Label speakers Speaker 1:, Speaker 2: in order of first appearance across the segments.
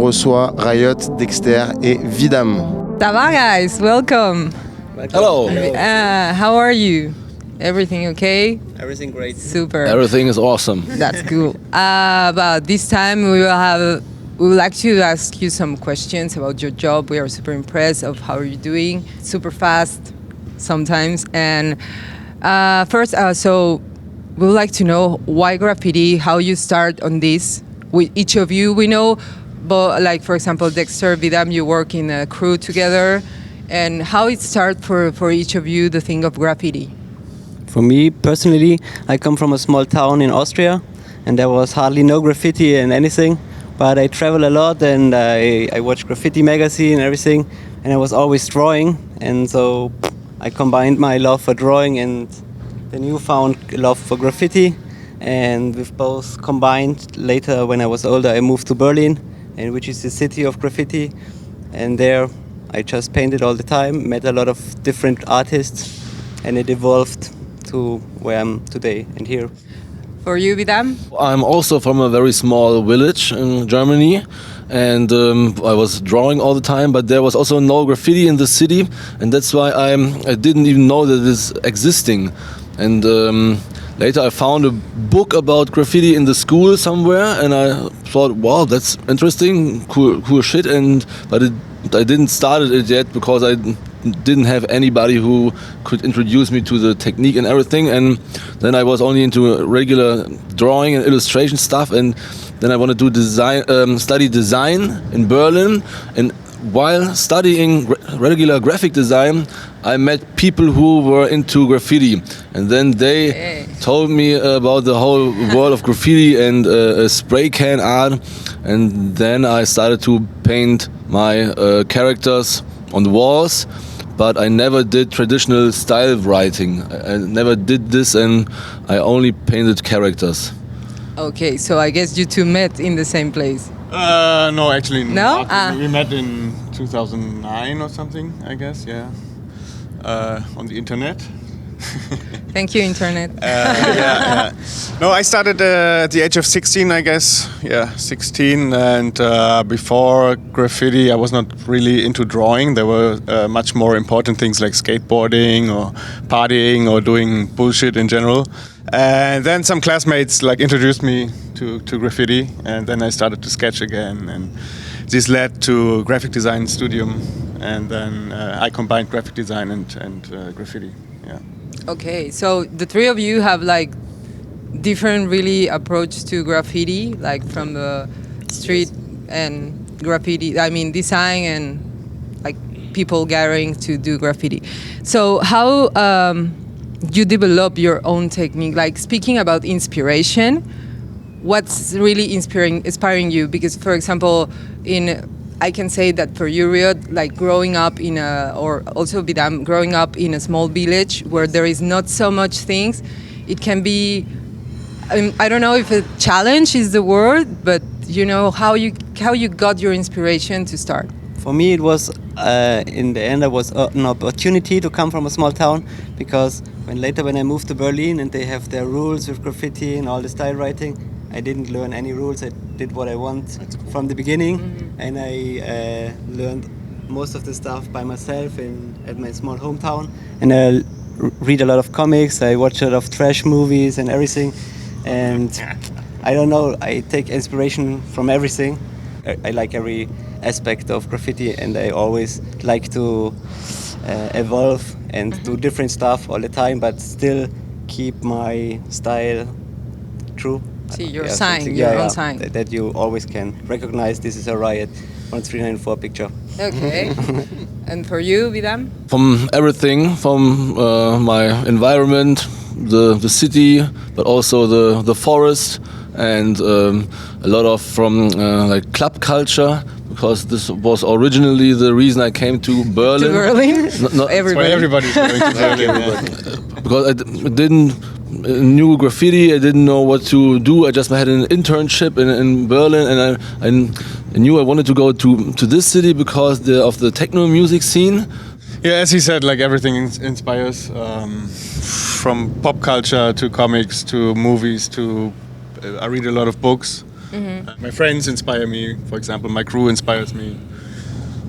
Speaker 1: reçoit Riot, DXTR et Vidam.
Speaker 2: Ça va, guys? Welcome.
Speaker 3: Hello.
Speaker 2: How are you? Everything okay?
Speaker 4: Everything great.
Speaker 2: Super.
Speaker 3: Everything is awesome.
Speaker 2: That's cool. But this time we would like to ask you some questions about your job. We are super impressed of how you're doing. Super fast sometimes. And first, so we would like to know why graffiti, how you start on this. With each of you, we know, but like for example, Dexter, Vidam, you work in a crew together. And how it started for each of you, the thing of graffiti?
Speaker 4: For me personally, I come from a small town in Austria, and there was hardly no graffiti and anything. But I travel a lot, and I watch graffiti magazine and everything, and I was always drawing. And so I combined my love for drawing and the newfound love for graffiti. And with both combined, later when I was older, I moved to Berlin, and which is the city of graffiti. And there I just painted all the time, met a lot of different artists, and it evolved to where I'm today and here.
Speaker 2: For you, Vidam?
Speaker 3: I'm also from a very small village in Germany, and I was drawing all the time, but there was also no graffiti in the city, and that's why I didn't even know that it's existing. And later I found a book about graffiti in the school somewhere, and I thought, wow, that's interesting, cool shit, but I didn't start it yet because I didn't have anybody who could introduce me to the technique and everything. And then I was only into regular drawing and illustration stuff, and then I wanted to study design in Berlin. And while studying regular graphic design, I met people who were into graffiti, and then they told me about the whole world of graffiti and spray can art. And then I started to paint my characters on the walls, but I never did traditional style writing. I never did this, and I only painted characters.
Speaker 2: Okay, so I guess you two met in the same place.
Speaker 5: No, actually
Speaker 2: No?
Speaker 5: not. We met in 2009 or something, I guess, yeah. On the internet.
Speaker 2: Thank you, internet.
Speaker 5: Yeah. No, I started at the age of 16, I guess. Yeah, 16. And before graffiti, I was not really into drawing. There were much more important things like skateboarding or partying or doing bullshit in general. And then some classmates introduced me to graffiti, and then I started to sketch again. And this led to graphic design studium, and then I combined graphic design and graffiti. Yeah.
Speaker 2: Okay, so the three of you have different really approach to graffiti, like from the street and graffiti, I mean design and people gathering to do graffiti. So how you develop your own technique? Like speaking about inspiration, what's really inspiring you? Because for example, I can say that for you, Riot, growing up or also Vidam, growing up in a small village where there is not so much things, it can be, I don't know if a challenge is the word, but how you got your inspiration to start.
Speaker 4: For me, it was in the end, it was an opportunity to come from a small town, because when I moved to Berlin and they have their rules with graffiti and all the style writing, I didn't learn any rules. I did what I want from the beginning, and I learned most of the stuff by myself at my small hometown. And I read a lot of comics, I watch a lot of trash movies and everything. And I don't know, I take inspiration from everything. I like every aspect of graffiti, and I always like to evolve and do different stuff all the time, but still keep my style true.
Speaker 2: See, your sign, your own sign.
Speaker 4: That you always can recognize this is a Riot 1394 picture.
Speaker 2: Okay. And for you, Vidam?
Speaker 3: From everything, from my environment, the city, but also the forest, and a lot of from club culture, because this was originally the reason I came to Berlin.
Speaker 2: To Berlin?
Speaker 5: Everybody's going to Berlin.
Speaker 3: Because I didn't knew graffiti, I didn't know what to do. I just had an internship in Berlin, and I knew I wanted to go to this city because of the techno music scene.
Speaker 5: Yeah, as he said, everything inspires, from pop culture to comics to movies to I read a lot of books. My friends inspire me. For example, my crew inspires me.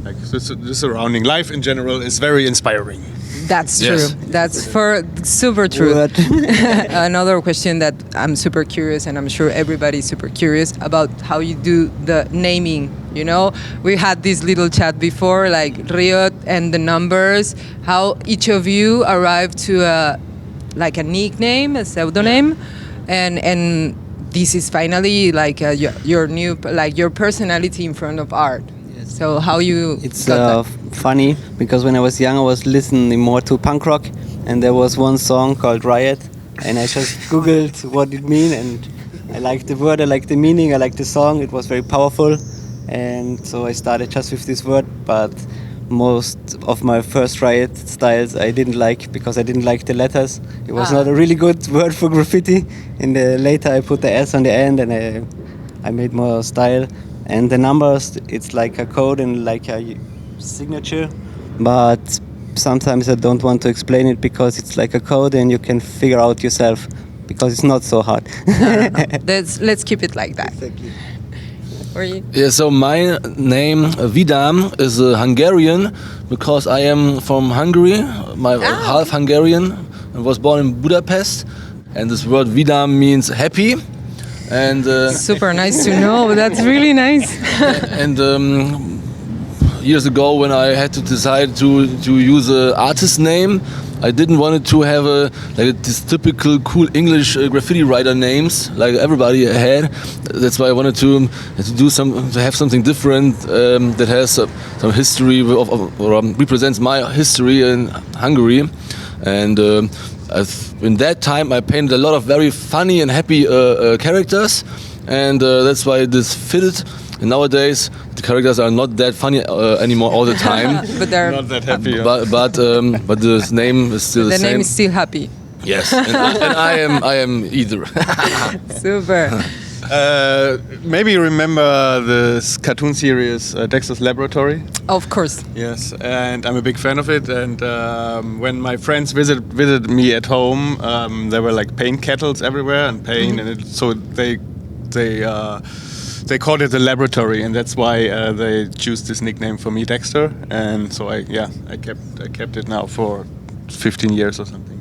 Speaker 5: Like the surrounding life in general is very inspiring.
Speaker 2: That's true.
Speaker 3: Yes.
Speaker 2: That's super true.
Speaker 4: What?
Speaker 2: Another question that I'm super curious, and I'm sure everybody's super curious about how you do the naming. You know, we had this little chat before, like Riot and the numbers. How each of you arrived to a nickname, a pseudonym, and this is finally like your new, like your personality in front of art. So how you
Speaker 4: It's
Speaker 2: got that?
Speaker 4: funny because when I was young I was listening more to punk rock, and there was one song called Riot, and I just googled what it mean, and I liked the word, I liked the meaning, I liked the song. It was very powerful, and so I started just with this word. But most of my first Riot styles I didn't like because I didn't like the letters. It was not a really good word for graffiti. And later I put the S on the end, and I made more style. And the numbers, it's like a code and like a signature, but sometimes I don't want to explain it because it's like a code and you can figure out yourself because it's not so hard.
Speaker 2: Let's keep it like that.
Speaker 4: Exactly.
Speaker 2: Or you?
Speaker 3: Yeah, so my name Vidam is Hungarian because I am from Hungary. My half Hungarian. I was born in Budapest, and this word Vidam means happy. And
Speaker 2: Super nice to know. That's really nice.
Speaker 3: and years ago, when I had to decide to use an artist name, I didn't want it to have this typical cool English graffiti writer names like everybody had. That's why I wanted to have something different that has some history or represents my history in Hungary. And in that time, I painted a lot of very funny and happy characters, and that's why this fitted. And nowadays, the characters are not that funny anymore all the time.
Speaker 2: But they're
Speaker 5: Not that happy. Yeah.
Speaker 3: but the name is still the
Speaker 2: the
Speaker 3: same.
Speaker 2: name is still happy.
Speaker 3: Yes, and I am either.
Speaker 2: Super.
Speaker 5: Maybe you remember this cartoon series Dexter's Laboratory?
Speaker 2: Of course.
Speaker 5: Yes, and I'm a big fan of it. And when my friends visited me at home, there were like paint kettles everywhere and paint, and so they called it the laboratory, and that's why they choose this nickname for me, Dexter. And so I kept it now for 15 years or something.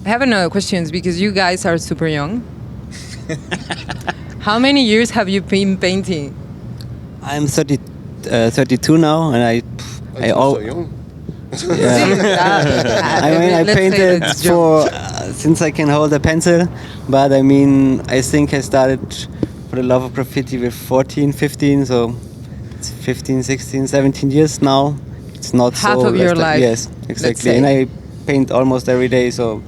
Speaker 2: I have another question because you guys are super young. How many years have you been painting?
Speaker 4: I'm 32 now, and I
Speaker 5: So young.
Speaker 4: yeah. I mean, I
Speaker 2: Let's say
Speaker 4: painted
Speaker 2: that's
Speaker 4: for since I can hold a pencil, but I mean, I think I started for the love of graffiti with 14, 15, so it's 15, 16, 17 years now. It's not
Speaker 2: Half
Speaker 4: so
Speaker 2: of your life,
Speaker 4: Yes,
Speaker 2: let's
Speaker 4: exactly.
Speaker 2: say.
Speaker 4: And I paint almost every day, so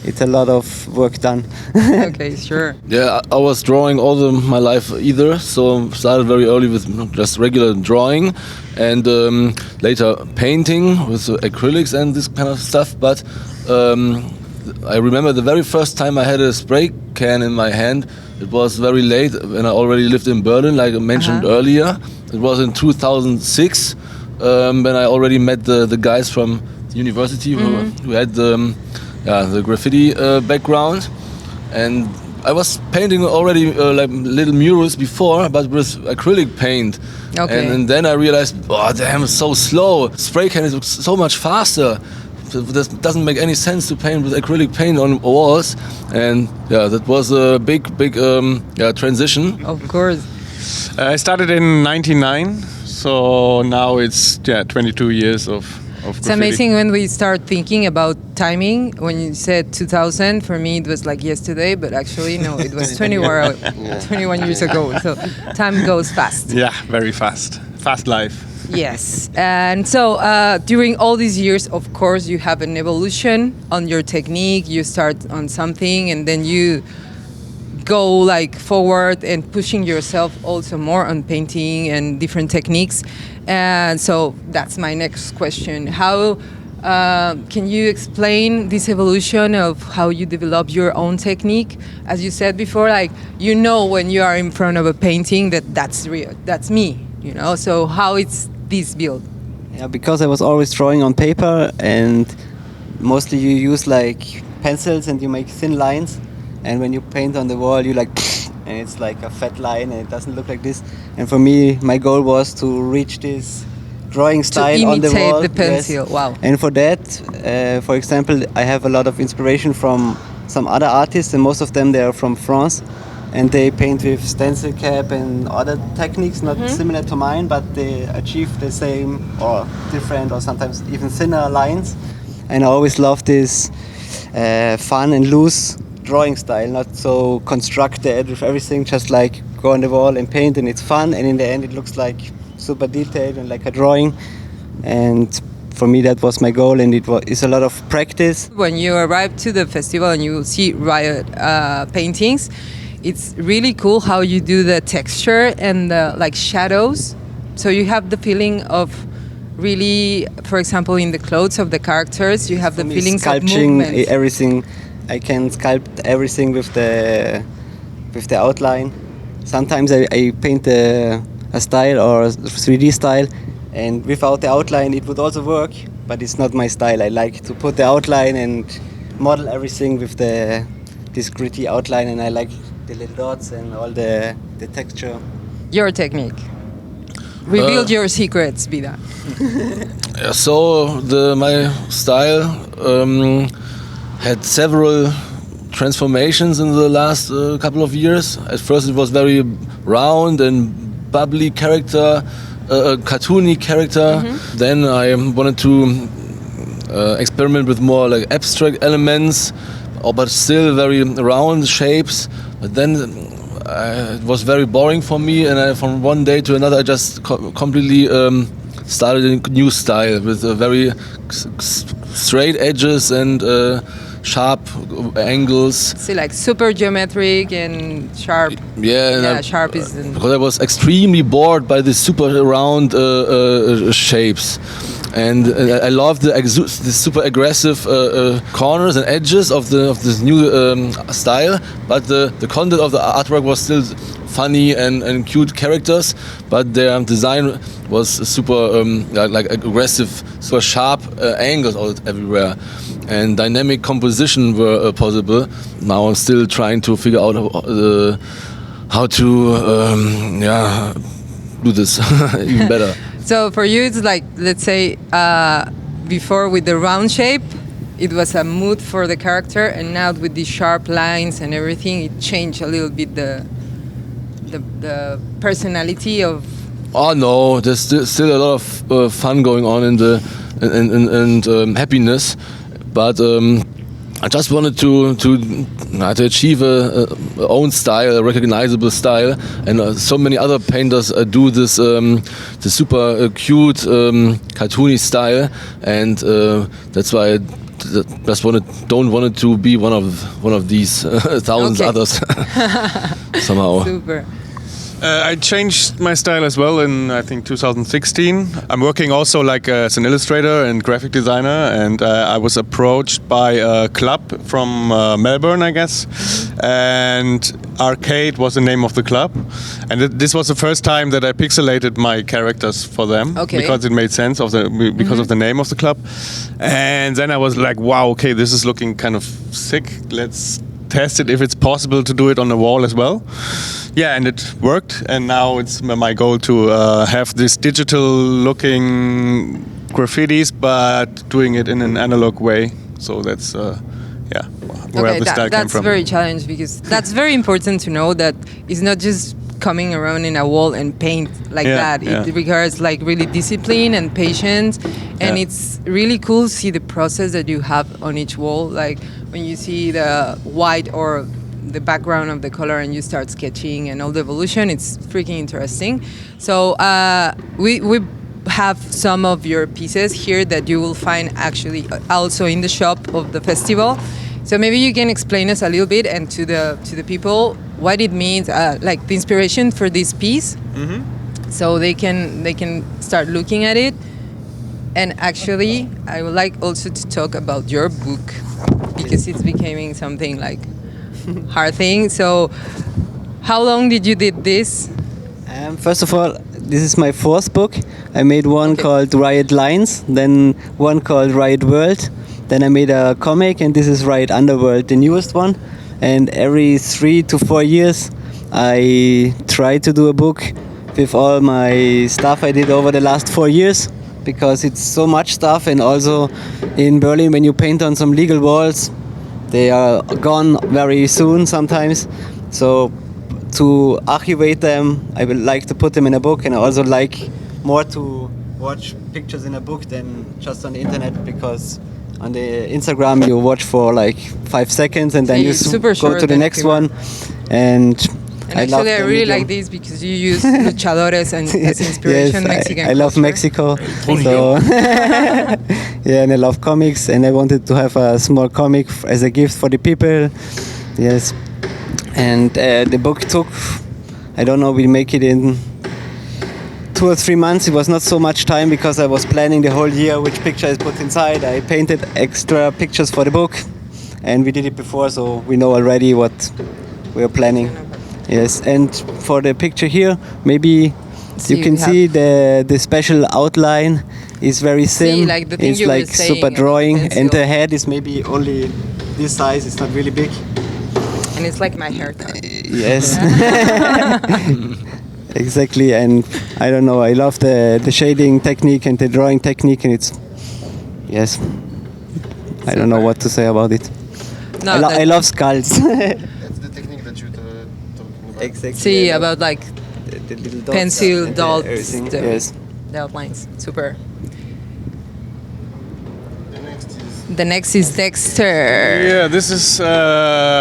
Speaker 4: it's a lot of work done.
Speaker 2: Okay, sure.
Speaker 3: Yeah, I was drawing all my life either, so started very early with just regular drawing, and later painting with acrylics and this kind of stuff. But I remember the very first time I had a spray can in my hand. It was very late when I already lived in Berlin, like I mentioned earlier. It was in 2006 when I already met the guys from the university who had the graffiti background, and I was painting already like little murals before, but with acrylic paint.
Speaker 2: Okay.
Speaker 3: And then I realized, oh damn, it's so slow. Spray can is so much faster. This doesn't make any sense to paint with acrylic paint on walls, and yeah, that was a big transition.
Speaker 2: Of course.
Speaker 5: I started in '99, so now it's 22 years of
Speaker 2: It's
Speaker 5: graffiti.
Speaker 2: amazing when we start thinking about timing. When you said 2000, for me it was like yesterday, but actually no, it was 21 years ago. So time goes fast.
Speaker 5: Yeah, very fast. Fast life.
Speaker 2: Yes. And so during all these years, of course, you have an evolution on your technique. You start on something and then you go like forward and pushing yourself also more on painting and different techniques. And so that's my next question. How can you explain this evolution of how you develop your own technique? As you said before, like, you know, when you are in front of a painting that's real, that's me, you know? So how it's this build?
Speaker 4: Yeah, because I was always drawing on paper, and mostly you use like pencils and you make thin lines, and when you paint on the wall you like and it's like a fat line, and it doesn't look like this. And for me, my goal was to reach this drawing style on the wall.
Speaker 2: To imitate the pencil.
Speaker 4: Yes.
Speaker 2: Wow.
Speaker 4: And for that, for example, I have a lot of inspiration from some other artists, and most of them they are from France, and they paint with stencil cap and other techniques not similar to mine, but they achieve the same or different or sometimes even thinner lines. And I always love this fun and loose drawing style, not so constructed with everything, just like go on the wall and paint, and it's fun, and in the end it looks like super detailed and like a drawing. And for me that was my goal, and it's a lot of practice.
Speaker 2: When you arrive to the festival and you see Riot paintings, it's really cool how you do the texture and the like shadows. So you have the feeling of really, for example, in the clothes of the characters, you have the feelings of movement.
Speaker 4: Everything. I can sculpt everything with the outline. Sometimes I paint a style or a 3D style, and without the outline it would also work, but it's not my style. I like to put the outline and model everything with this gritty outline, and I like the little dots and all the texture.
Speaker 2: Your technique. Reveal your secrets, Vidam.
Speaker 3: Yeah, so my style had several transformations in the last couple of years. At first it was very round and bubbly character, cartoony character. Then I wanted to experiment with more like abstract elements, but still very round shapes. But then it was very boring for me, and from one day to another I just completely started a new style with very straight edges and sharp angles.
Speaker 2: So like super geometric and sharp.
Speaker 3: Yeah,
Speaker 2: sharp is.
Speaker 3: Because I was extremely bored by the super round shapes, and I love the super aggressive corners and edges of this new style. But the content of the artwork was still funny and cute characters, but their design was super like aggressive, super sharp angles everywhere, and dynamic composition were possible. Now I'm still trying to figure out how to do this even better.
Speaker 2: So for you, it's like, let's say, before with the round shape, it was a mood for the character, and now with the sharp lines and everything, it changed a little bit the personality of.
Speaker 3: Oh no, there's still a lot of fun going on in and happiness, but I just wanted to achieve a own style, a recognizable style, and so many other painters do this the super cute cartoony style, and that's why I just don't want it to be one of these thousands others somehow.
Speaker 2: Super.
Speaker 5: I changed my style as well in, I think, 2016. I'm working also like as an illustrator and graphic designer, and I was approached by a club from Melbourne, I guess, and Arcade was the name of the club, and this was the first time that I pixelated my characters for them, because it made sense of because of the name of the club. And then I was like, wow, okay, this is looking kind of sick. Let's test it if it's possible to do it on the wall as well. Yeah, and it worked, and now it's my goal to have this digital looking graffitis, but doing it in an analog way. So that's where the style came from.
Speaker 2: That's very challenging, because that's very important to know that it's not just coming around in a wall and paint like that. It requires like really discipline and patience, and it's really cool to see the process that you have on each wall. Like when you see the white or the background of the color and you start sketching and all the evolution, it's freaking interesting. So we have some of your pieces here that you will find actually also in the shop of the festival. So maybe you can explain us a little bit, and to the people, what it means, like the inspiration for this piece, so they can start looking at it. And actually, I would like also to talk about your book, because it's becoming something like hard thing. So how long did you did this?
Speaker 4: First of all, this is my fourth book. I made one called Riot Lines, then one called Riot World, then I made a comic, and this is Riot Underworld, the newest one. And every 3 to 4 years I tried to do a book with all my stuff I did over the last 4 years, because it's so much stuff. And also in Berlin, when you paint on some legal walls, they are gone very soon sometimes. So to archivate them, I would like to put them in a book, and I also like more to watch pictures in a book than just on the internet, because on the Instagram you watch for like 5 seconds and then you go to the next one. And
Speaker 2: actually, I really like this because you use luchadores and as inspiration.
Speaker 4: Yes,
Speaker 2: Mexican
Speaker 4: I love
Speaker 2: culture.
Speaker 4: Mexico. So yeah, and I love comics, and I wanted to have a small comic as a gift for the people. Yes, and the book took, I don't know, we make it in 2 or 3 months. It was not so much time because I was planning the whole year which picture is put inside. I painted extra pictures for the book, and we did it before, so we know already what we are planning. Yes, and for the picture here, maybe you can see the special outline is very thin.
Speaker 2: Like the thing
Speaker 4: it's
Speaker 2: you
Speaker 4: like
Speaker 2: were saying,
Speaker 4: super drawing,
Speaker 2: pencil.
Speaker 4: and the head is maybe only this size. It's not really big.
Speaker 2: And it's like my haircut.
Speaker 4: Yes. Exactly, and I don't know, I love the shading technique and the drawing technique, and it's, yes, I don't know what to say about it.
Speaker 2: No,
Speaker 4: I love skulls.
Speaker 1: That's the technique that you're talking about.
Speaker 4: Exactly.
Speaker 2: See, about like
Speaker 4: the little dots
Speaker 2: pencil
Speaker 4: and
Speaker 2: dots,
Speaker 4: everything.
Speaker 2: the-
Speaker 4: Yes.
Speaker 2: the outlines. Super.
Speaker 1: The next is
Speaker 2: The next is Dexter.
Speaker 5: Yeah, this is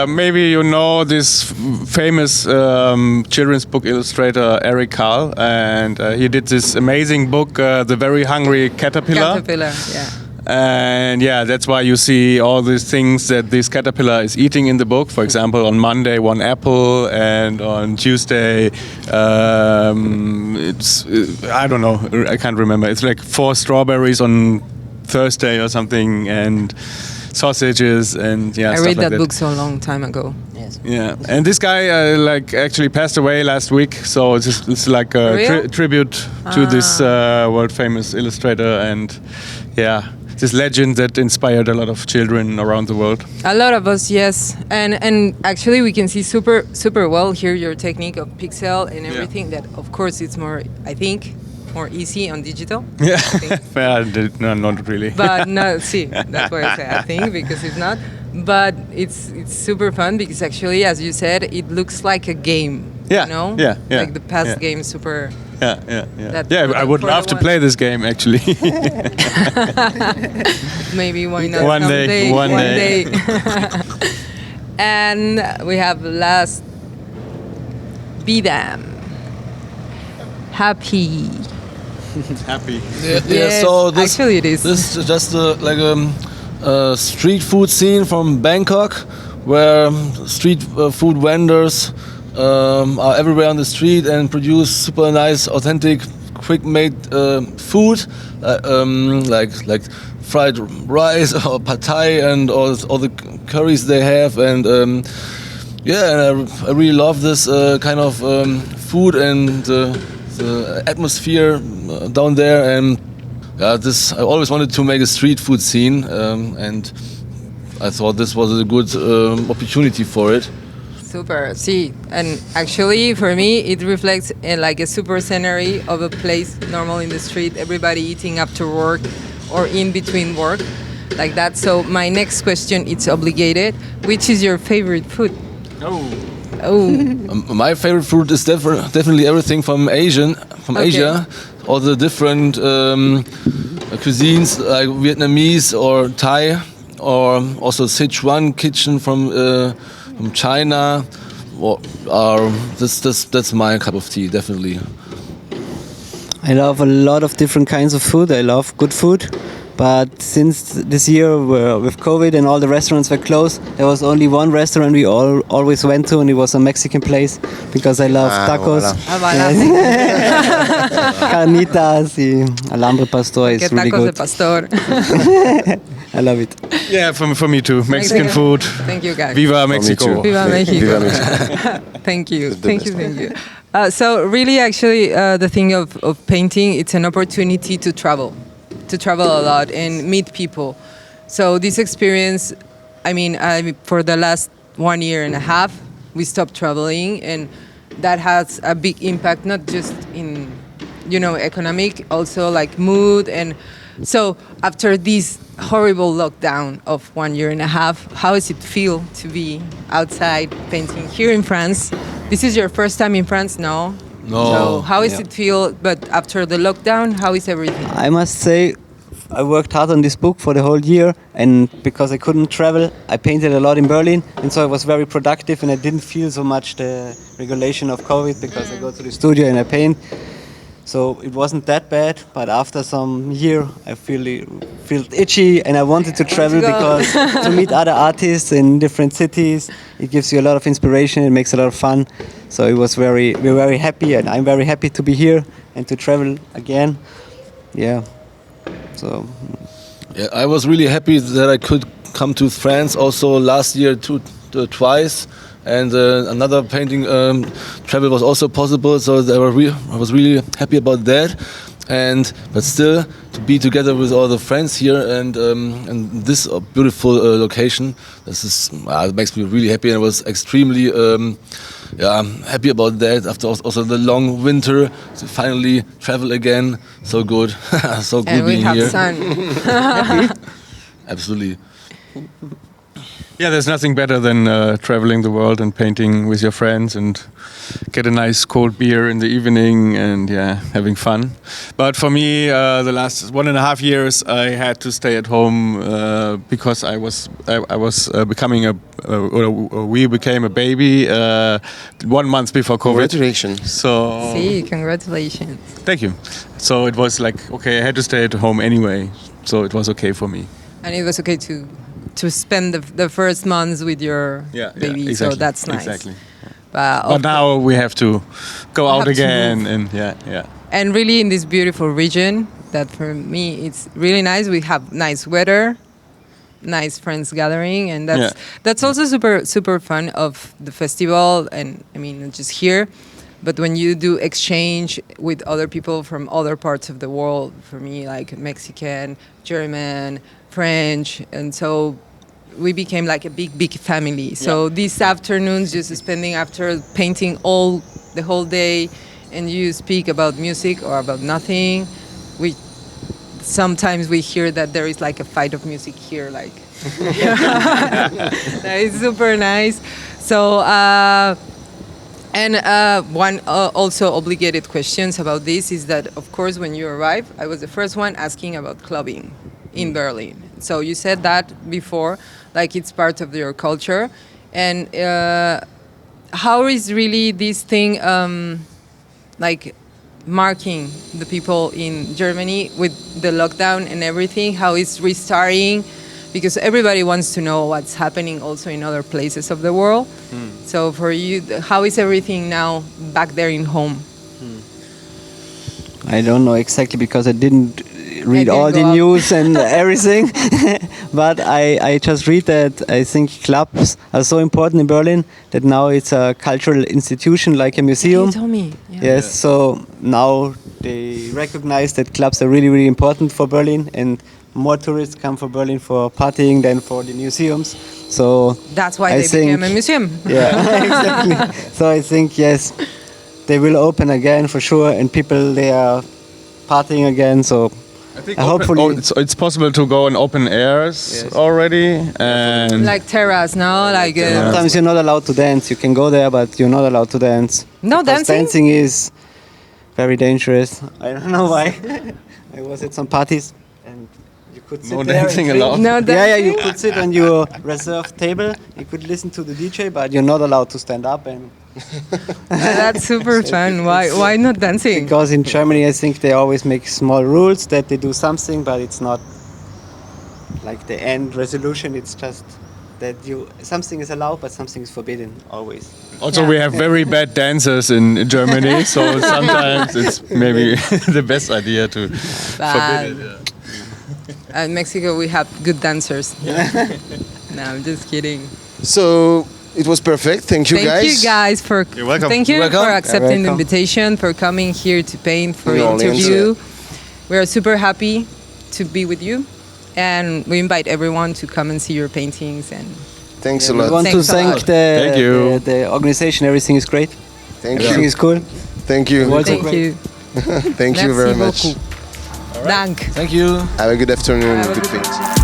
Speaker 5: maybe you know this famous children's book illustrator Eric Carle, and he did this amazing book, The Very Hungry Caterpillar.
Speaker 2: Caterpillar, yeah.
Speaker 5: And yeah, that's why you see all these things that this caterpillar is eating in the book. For example, on Monday, 1 apple, and on Tuesday, it's I don't know, I can't remember. It's like 4 strawberries on Thursday or something, and sausages, and yeah.
Speaker 2: I
Speaker 5: stuff
Speaker 2: read
Speaker 5: like
Speaker 2: that book so long time ago.
Speaker 4: Yes.
Speaker 5: Yeah, and this guy like actually passed away last week, so it's like a
Speaker 2: Real?
Speaker 5: tribute to this world famous illustrator, and yeah, this legend that inspired a lot of children around the world.
Speaker 2: A lot of us, yes, and actually we can see super well here your technique of pixel and everything. That of course it's more, I think, more easy on digital.
Speaker 5: Yeah, no, not really.
Speaker 2: But no, see, that's why I say I think, because it's not. But it's super fun because actually, as you said, it looks like a game.
Speaker 5: Yeah,
Speaker 2: You know?
Speaker 5: yeah, yeah,
Speaker 2: Like the past
Speaker 5: yeah.
Speaker 2: game, super.
Speaker 5: Yeah.
Speaker 2: That
Speaker 5: Yeah,
Speaker 2: for
Speaker 5: I
Speaker 2: the-
Speaker 5: would
Speaker 2: for the
Speaker 5: love to
Speaker 2: one.
Speaker 5: play this game actually.
Speaker 2: Maybe why not?
Speaker 5: One day,
Speaker 2: someday,
Speaker 5: one day.
Speaker 2: And we have last Vidam. Happy.
Speaker 5: Happy.
Speaker 3: Yeah,
Speaker 2: Yes,
Speaker 3: so this
Speaker 2: actually it is.
Speaker 3: This is just like a street food scene from Bangkok, where street food vendors are everywhere on the street and produce super nice, authentic, quick-made food, like fried rice or pad thai and all the curries they have, and yeah, and I really love this kind of food and the atmosphere down there, and yeah, I always wanted to make a street food scene, and I thought this was a good opportunity for it.
Speaker 2: Super. See, and actually for me it reflects like a super scenery of a place normal in the street, everybody eating after work or in between work, like that. So my next question, it's obligated. Which is your favorite food? Oh,
Speaker 3: My favorite food is definitely everything from Asia, all the different cuisines like Vietnamese or Thai, or also Sichuan kitchen from China. That's my cup of tea, definitely.
Speaker 4: I love a lot of different kinds of food. I love good food. But since this year with COVID and all the restaurants were closed, there was only one restaurant we always went to, and it was a Mexican place, because I love tacos. Carnitas y alambre pastor is
Speaker 2: que
Speaker 4: really
Speaker 2: tacos de
Speaker 4: good.
Speaker 2: pastor.
Speaker 4: I love it.
Speaker 5: Yeah, for me too. Mexican food.
Speaker 2: Thank you, guys.
Speaker 5: Viva Mexico.
Speaker 1: too.
Speaker 2: Viva Mexico.
Speaker 1: Viva Mexico.
Speaker 2: Thank you.
Speaker 1: the
Speaker 2: Thank
Speaker 1: best.
Speaker 2: you. So really, actually, the thing of painting, it's an opportunity to travel a lot and meet people. So this experience, I mean, for the last 1.5 years, we stopped traveling, and that has a big impact, not just in, economic, also like mood. And so after this horrible lockdown of 1.5 years, how does it feel to be outside painting here in France? This is your first time in France, no?
Speaker 3: No.
Speaker 2: So how does it feel? But after the lockdown, how is everything?
Speaker 4: I must say, I worked hard on this book for the whole year, and because I couldn't travel, I painted a lot in Berlin, and so I was very productive, and I didn't feel so much the regulation of COVID because I go to the studio and I paint. So it wasn't that bad, but after some year, I feel itchy, and I wanted to travel because to meet other artists in different cities, it gives you a lot of inspiration. It makes a lot of fun. So it was we're very happy, and I'm very happy to be here and to travel again. Yeah. So.
Speaker 3: Yeah, I was really happy that I could come to France also last year twice. And another painting travel was also possible, so I was really happy about that. But still, to be together with all the friends here and this beautiful location, it makes me really happy. And I was extremely happy about that. After also the long winter, to finally travel again, so good, so good
Speaker 2: and
Speaker 3: being
Speaker 2: we have
Speaker 3: here.
Speaker 2: sun.
Speaker 3: Absolutely.
Speaker 5: Yeah, there's nothing better than traveling the world and painting with your friends and get a nice cold beer in the evening and having fun. But for me, the last 1.5 years, I had to stay at home because I was becoming we became a baby 1 month before COVID.
Speaker 1: Congratulations.
Speaker 5: So
Speaker 2: See, congratulations.
Speaker 5: thank you. So it was like, okay, I had to stay at home anyway. So it was okay for me.
Speaker 2: And it was okay to spend the first months with your baby,
Speaker 5: exactly,
Speaker 2: so that's nice.
Speaker 5: Exactly.
Speaker 2: But
Speaker 5: now we have to go out
Speaker 2: have to
Speaker 5: again,
Speaker 2: move.
Speaker 5: and
Speaker 2: And really in this beautiful region, that for me it's really nice. We have nice weather, nice friends gathering, and that's also super fun of the festival. And I mean, not just here, but when you do exchange with other people from other parts of the world, for me like Mexican, German, French, and so we became like a big family. So these afternoons, just spending after painting the whole day, and you speak about music or about nothing. Sometimes we hear that there is like a fight of music here, like that is super nice. So one also obligated questions about this is that, of course, when you arrive, I was the first one asking about clubbing in Berlin. So you said that before, like it's part of your culture. And how is really this thing like marking the people in Germany with the lockdown and everything? How is restarting? Because everybody wants to know what's happening also in other places of the world. So for you, how is everything now back there in home?
Speaker 4: I don't know exactly because I didn't read all the news and everything. But I just read that I think clubs are so important in Berlin that now it's a cultural institution like a museum.
Speaker 2: You told me. Yeah.
Speaker 4: Yes, so now they recognize that clubs are really important for Berlin, and more tourists come for Berlin for partying than for the museums. So
Speaker 2: that's why they became a museum.
Speaker 4: Yeah, exactly. So I think, yes, they will open again for sure, and people, they are partying again. So
Speaker 5: I think
Speaker 4: hopefully
Speaker 5: it's possible to go in open airs already, and
Speaker 2: like terrace now, like
Speaker 4: sometimes you're not allowed to dance. You can go there, but you're not allowed to dance.
Speaker 2: No
Speaker 4: because
Speaker 2: dancing.
Speaker 4: Dancing is very dangerous. I don't know why. I was at some parties and you could sit
Speaker 5: no
Speaker 4: there
Speaker 5: dancing
Speaker 4: and drink.
Speaker 5: allowed.
Speaker 2: No dancing.
Speaker 4: Yeah, you could sit on your reserved table. You could listen to the DJ, but you're not allowed to stand up. And
Speaker 2: That's super fun. Why not dancing?
Speaker 4: because in Germany, I think they always make small rules that they do something, but it's not like the end resolution. It's just that something is allowed, but something is forbidden always.
Speaker 5: Also, we have very bad dancers in Germany, so sometimes it's maybe the best idea to forbid it.
Speaker 2: In Mexico, we have good dancers. No, I'm just kidding.
Speaker 1: So it was perfect. Thank you, guys.
Speaker 2: Thank you guys for
Speaker 5: You're welcome.
Speaker 2: Thank you
Speaker 3: You're welcome.
Speaker 2: for accepting the
Speaker 4: welcome.
Speaker 2: invitation, for coming here to paint, for
Speaker 1: New Orleans.
Speaker 2: interview. We are super happy to be with you, and we invite everyone to come and see your paintings. And
Speaker 1: Thanks a
Speaker 4: We
Speaker 1: lot.
Speaker 4: want to
Speaker 2: Thanks a
Speaker 4: thank
Speaker 2: lot.
Speaker 5: Thank you.
Speaker 4: the organization. Everything is great.
Speaker 1: Thank
Speaker 4: Everything
Speaker 1: you.
Speaker 4: is cool.
Speaker 1: Thank you.
Speaker 4: Also
Speaker 2: Thank
Speaker 4: great.
Speaker 2: you.
Speaker 1: Thank you
Speaker 2: Merci
Speaker 1: very much.
Speaker 2: beaucoup. Dank.
Speaker 3: Thank you.
Speaker 1: Have a good afternoon.
Speaker 2: Have a
Speaker 1: Good
Speaker 2: good
Speaker 1: things.